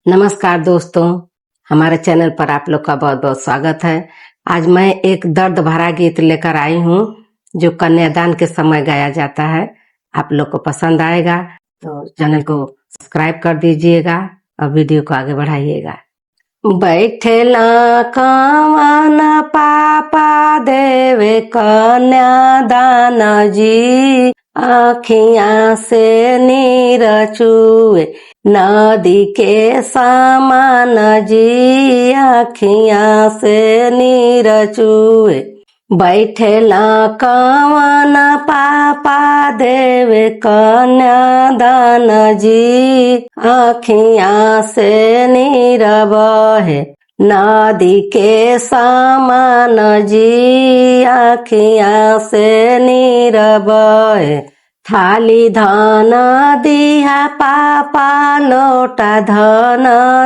नमस्कार दोस्तों, हमारे चैनल पर आप लोग का बहुत बहुत स्वागत है। आज मैं एक दर्द भरा गीत लेकर आई हूँ जो कन्यादान के समय गाया जाता है। आप लोग को पसंद आएगा तो चैनल को सब्सक्राइब कर दीजिएगा और वीडियो को आगे बढ़ाइएगा। बैठेला कवन पापा देवे कन्यादान जी, आखियां से नीर चुए नदी के समान जी, आखियां से नीर चुए। बैठेला कवन पापा देवे कन्यादान जी, आखियां से नीर बहे नदी के समान जी, आखियां से नीर बहे। थाली धन दिहा पापा लोटा धन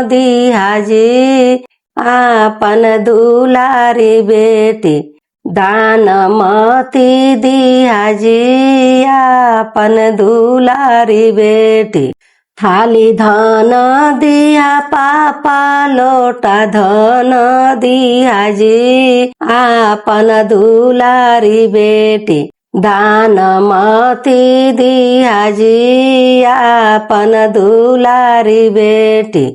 दिहा जी, आपन दुलारी बेटी दान मती दिहा जी, आपन दुलारी बेटी। थाली धन दिहा पापा लोटा धन दिहा जी, आपन दुलारी बेटी दान मती दिहा जी, आपन दुलारी बेटी।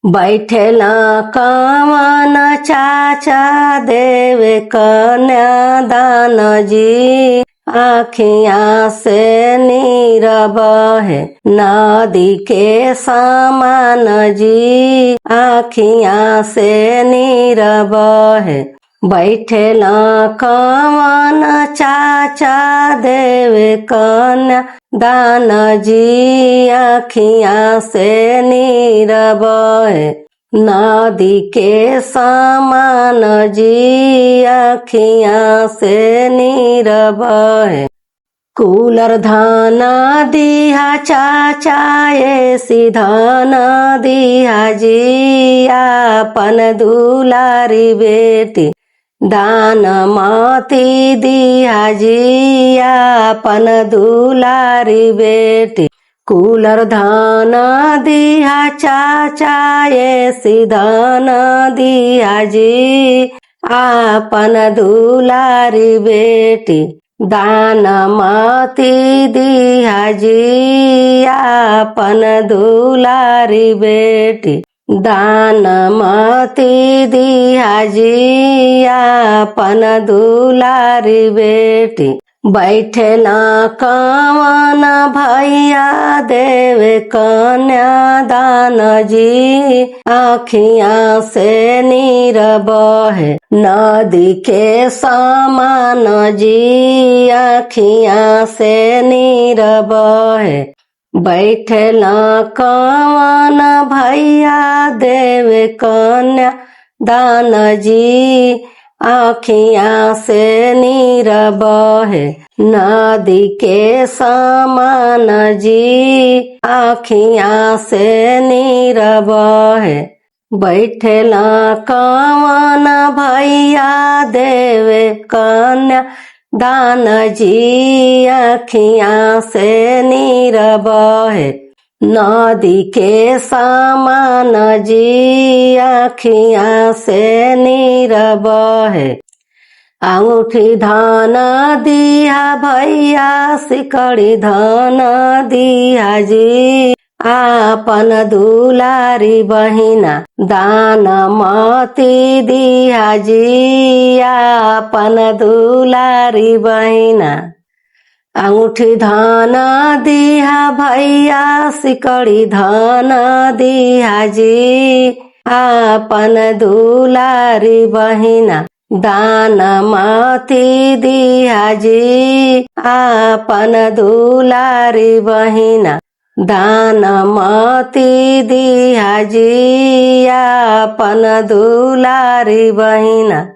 बैठेला कवन चाचा देवे कन्यादान जी, आखियां से नीर बहे नदी के समान जी, आखियां से नीर बहे। बैठेला कवन चाचा देवे कन्यादान जी, आखियां से नीर बहे नदी के समान जी, आखियां से नीर बहे। कूलर धन दिहा चाचा ऐसी धन दिहा जी, आपन दुलारी बेटी दान मती दिहा जी, आपन दुलारी बेटी। कूलर धन दिहा चाचा ऐसी धन दिहा जी, आपन दुलारी बेटी दान मती दिहा जी, आपन दुलारी बेटी दान मती दिहा जी, आपन दुलारी बेटी। बैठेला कवन भैया देवे कन्यादान जी, आखियां से नीर बहे नदी के समान जी, आखियां से नीर बहे। बैठेला कवन भैया देवे कन्यादान जी, आखियां से नीर बहे नदी के समान जी, आखियां से नीर बहे। बैठेला कवन भैया देवे कन्यादान जी, आखियां से नीर बहे नदी के समान जी, आखियां से नीर बहे। अंगूठी धन दिहा भैया सिकड़ी धन दिहा जी, आपन दुलारी बहिना दान मती दिहा जी, आपन दुलारी बहिना। अंगूठी धन दिहा भैया सिकड़ी धन दिहा जी, आपन दुलारी बहिना दान मती दिहा जी, आपन दुलारी बहिना दान मती दिहा जी, आपन दुलारी बहिना।